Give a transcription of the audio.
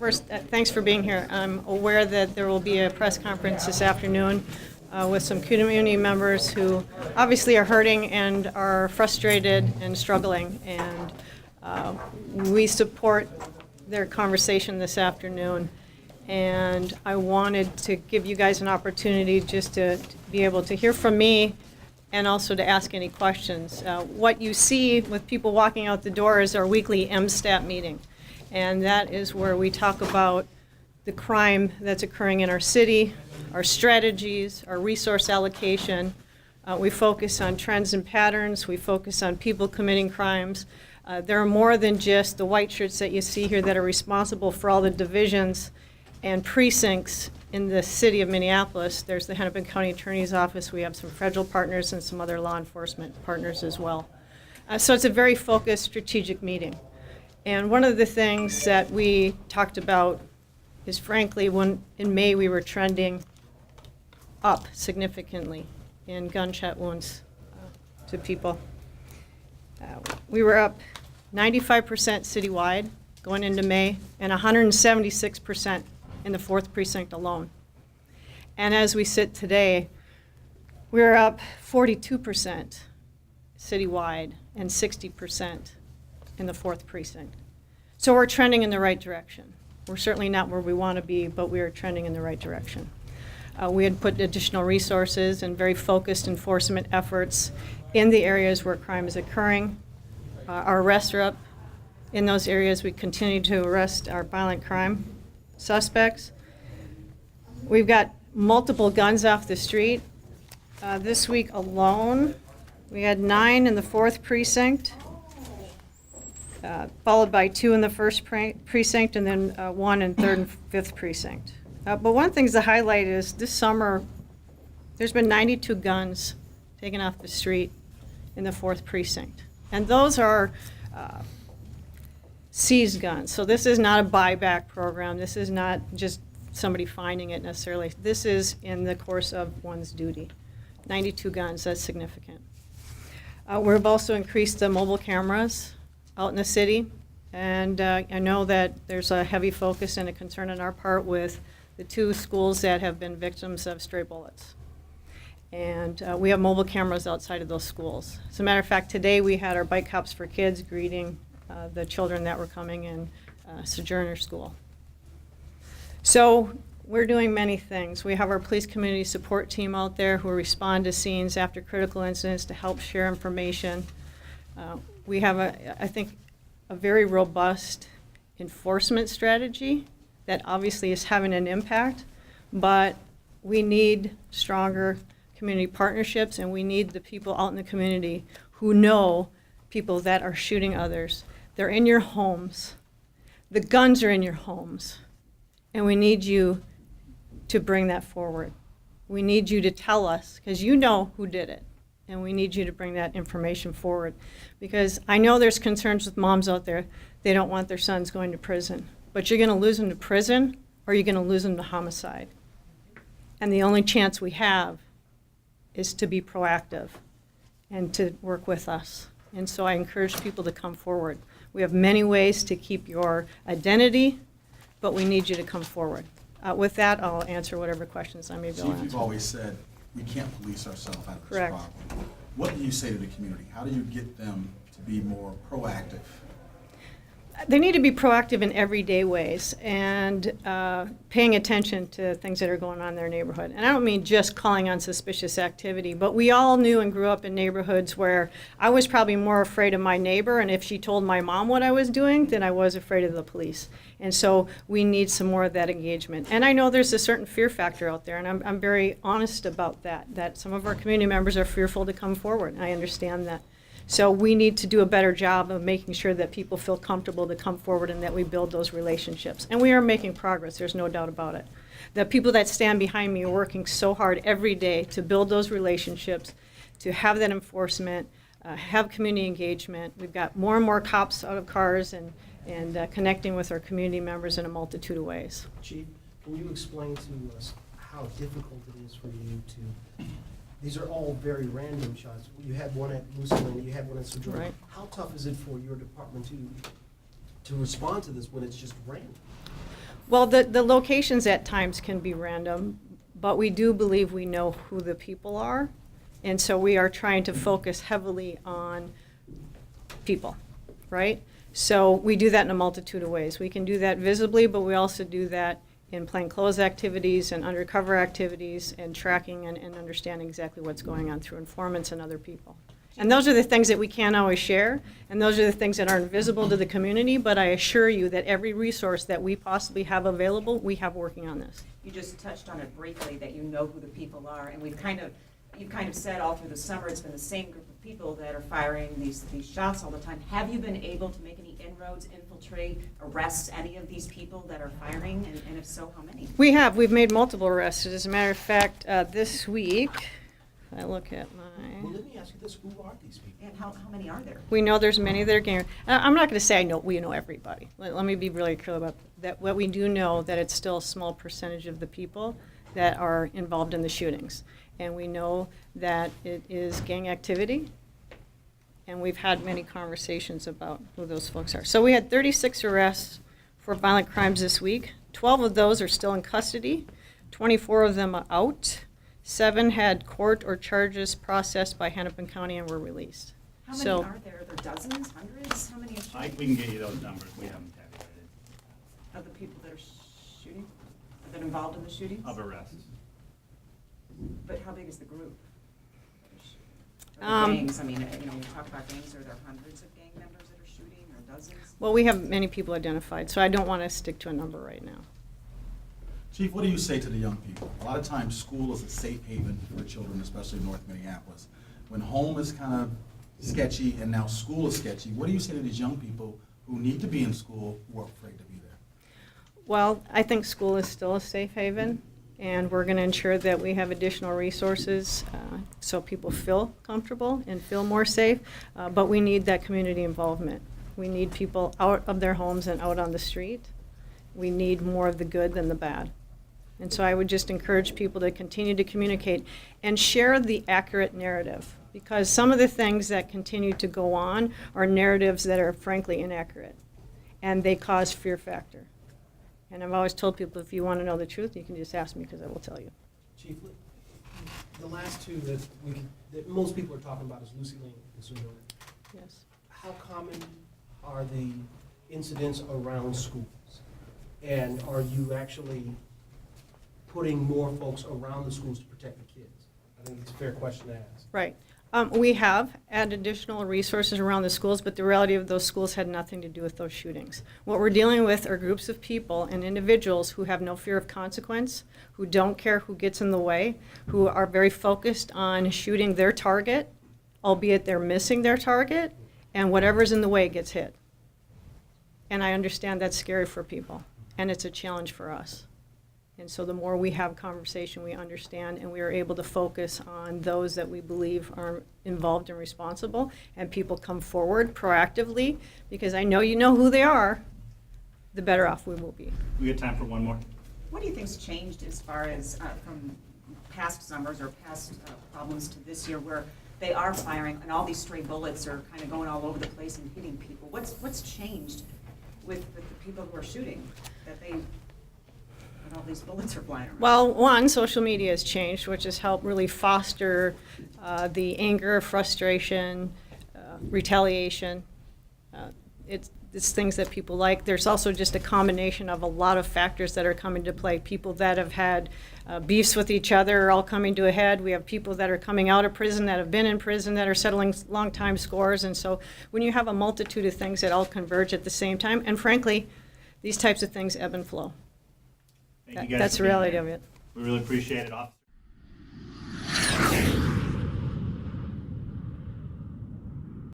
First, thanks for being here. I'm aware that there will be a press conference this afternoon with some community members who obviously are hurting and are frustrated and struggling, and we support their conversation this afternoon. And I wanted to give you guys an opportunity just to be able to hear from me and also to ask any questions. What you see with people walking out the door is our weekly MSTAT meeting. And that is where we talk about the crime that's occurring in our city, our strategies, our resource allocation. We focus on trends and patterns. We focus on people committing crimes. There are more than just the white shirts that you see here that are responsible for all the divisions and precincts in the city of Minneapolis. There's the Hennepin County Attorney's Office. We have some federal partners and some other law enforcement partners as well. So it's a very focused, strategic meeting. And one of the things that we talked about is, frankly, when in May we were trending up significantly in gunshot wounds to people. We were up 95% citywide going into May and 176% in the 4th precinct alone. And as we sit today, we're up 42% citywide and 60% in the 4th precinct. So we're trending in the right direction. We're certainly not where we want to be, but we are trending in the right direction. We had put additional resources and very focused enforcement efforts in the areas where crime is occurring. Our arrests are up in those areas. We continue to arrest our violent crime suspects. We've got multiple guns off the street. This week alone, we had 9 in the 4th precinct, followed by 2 in the 1st precinct, and then 1 in 3rd and 5th precinct. But one of the things to highlight is this summer, there's been 92 guns taken off the street in the 4th precinct. And those are seized guns. So this is not a buyback program. This is not just somebody finding it necessarily. This is in the course of one's duty. 92 guns, that's significant. We've also increased the mobile cameras out in the city. And I know that there's a heavy focus and a concern on our part with the 2 schools that have been victims of stray bullets. And we have mobile cameras outside of those schools. As a matter of fact, today we had our Bike Cops for Kids greeting the children that were coming in Sojourner School. So we're doing many things. We have our police community support team out there who respond to scenes after critical incidents to help share information. We have, I think, a very robust enforcement strategy that obviously is having an impact, but we need stronger community partnerships, and we need the people out in the community who know people that are shooting others. They're in your homes. The guns are in your homes, and we need you to bring that forward. We need you to tell us, because you know who did it, and we need you to bring that information forward. Because I know there's concerns with moms out there. They don't want their sons going to prison. But you're going to lose them to prison, or you're going to lose them to homicide. And the only chance we have is to be proactive and to work with us. And so I encourage people to come forward. We have many ways to keep your identity, but we need you to come forward. With that, I'll answer whatever questions I may be able to Chief, answer. you've always said we can't police ourselves out of this Correct. problem. What do you say to the community? How do you get them to be more proactive? They need to be proactive in everyday ways and paying attention to things that are going on in their neighborhood. And I don't mean just calling on suspicious activity, but we all knew and grew up in neighborhoods where I was probably more afraid of my neighbor, and if she told my mom what I was doing, then I was afraid of the police. And so we need some more of that engagement. And I know there's a certain fear factor out there, and I'm very honest about that some of our community members are fearful to come forward. I understand that. So we need to do a better job of making sure that people feel comfortable to come forward and that we build those relationships. And we are making progress, there's no doubt about it. The people that stand behind me are working so hard every day to build those relationships, to have that enforcement, have community engagement. We've got more and more cops out of cars and connecting with our community members in a multitude of ways. Chief, can you explain to us how difficult it is for you to, these are all very random shots. You had one at Lucille, you had one at Sojourner. Right. How tough is it for your department to respond to this when it's just random? Well, the locations at times can be random, but we do believe we know who the people are. And so we are trying to focus heavily on people, right? So we do that in a multitude of ways. We can do that visibly, but we also do that in plainclothes activities and undercover activities and tracking and understanding exactly what's going on through informants and other people. And those are the things that we can't always share, and those are the things that aren't visible to the community, but I assure you that every resource that we possibly have available, we have working on this. You just touched on it briefly, that you know who the people are, and you've kind of said all through the summer, it's been the same group of people that are firing these shots all the time. Have you been able to make any inroads, infiltrate, arrest any of these people that are firing, and if so, how many? We have. We've made multiple arrests. As a matter of fact, this week, I look at Well, my... let me ask you this, who are these people? And how many are there? We know there's many that are gang. I'm not going to say we know everybody. Let me be really clear about that. What we do know that it's still a small percentage of the people that are involved in the shootings. And we know that it is gang activity. And we've had many conversations about who those folks are. So we had 36 arrests for violent crimes this week. 12 of those are still in custody. 24 of them are out. 7 had court or charges processed by Hennepin County and were released. How many So- are there? Are there dozens, hundreds? How many are We can get you those numbers, we haven't tabulated, of the people that are shooting, that are involved in the shootings? of arrests. But how big is the group? Or the Um, gangs, I mean, we talk about gangs, are there hundreds of gang members that are shooting, or dozens? Well, we have many people identified, so I don't want to stick to a number right now. Chief, what do you say to the young people? A lot of times, school is a safe haven for children, especially in North Minneapolis. When home is kind of sketchy and now school is sketchy, what do you say to these young people who need to be in school, who are afraid to be there? Well, I think school is still a safe haven, and we're going to ensure that we have additional resources so people feel comfortable and feel more safe, but we need that community involvement. We need people out of their homes and out on the street. We need more of the good than the bad. And so I would just encourage people to continue to communicate and share the accurate narrative, because some of the things that continue to go on are narratives that are frankly inaccurate, and they cause fear factor. And I've always told people, if you want to know the truth, you can just ask me, because I will tell you. Chief, the last two that most people are talking about is Lucy Lane and Sonoma. Yes. How common are the incidents around schools? And are you actually putting more folks around the schools to protect the kids? I think it's a fair question to ask. Right. We have added additional resources around the schools, but the reality of those schools had nothing to do with those shootings. What we're dealing with are groups of people and individuals who have no fear of consequence, who don't care who gets in the way, who are very focused on shooting their target, albeit they're missing their target, and whatever's in the way gets hit. And I understand that's scary for people, and it's a challenge for us. And so the more we have conversation, we understand, and we are able to focus on those that we believe are involved and responsible, and people come forward proactively, because I know you know who they are, the better off we will be. We got time for one more? What do you think's changed as far as from past summers or past problems to this year, where they are firing and all these stray bullets are kind of going all over the place and hitting people? What's changed with the people who are shooting, that all these bullets are flying around? Well, one, social media has changed, which has helped really foster the anger, frustration, retaliation. It's things that people like. There's also just a combination of a lot of factors that are coming to play. People that have had beefs with each other are all coming to a head. We have people that are coming out of prison, that have been in prison, that are settling long-time scores. And so when you have a multitude of things that all converge at the same time, and frankly, these types of things ebb and flow. Thank you guys That's for the being reality here. of it. We really appreciate it, Officer.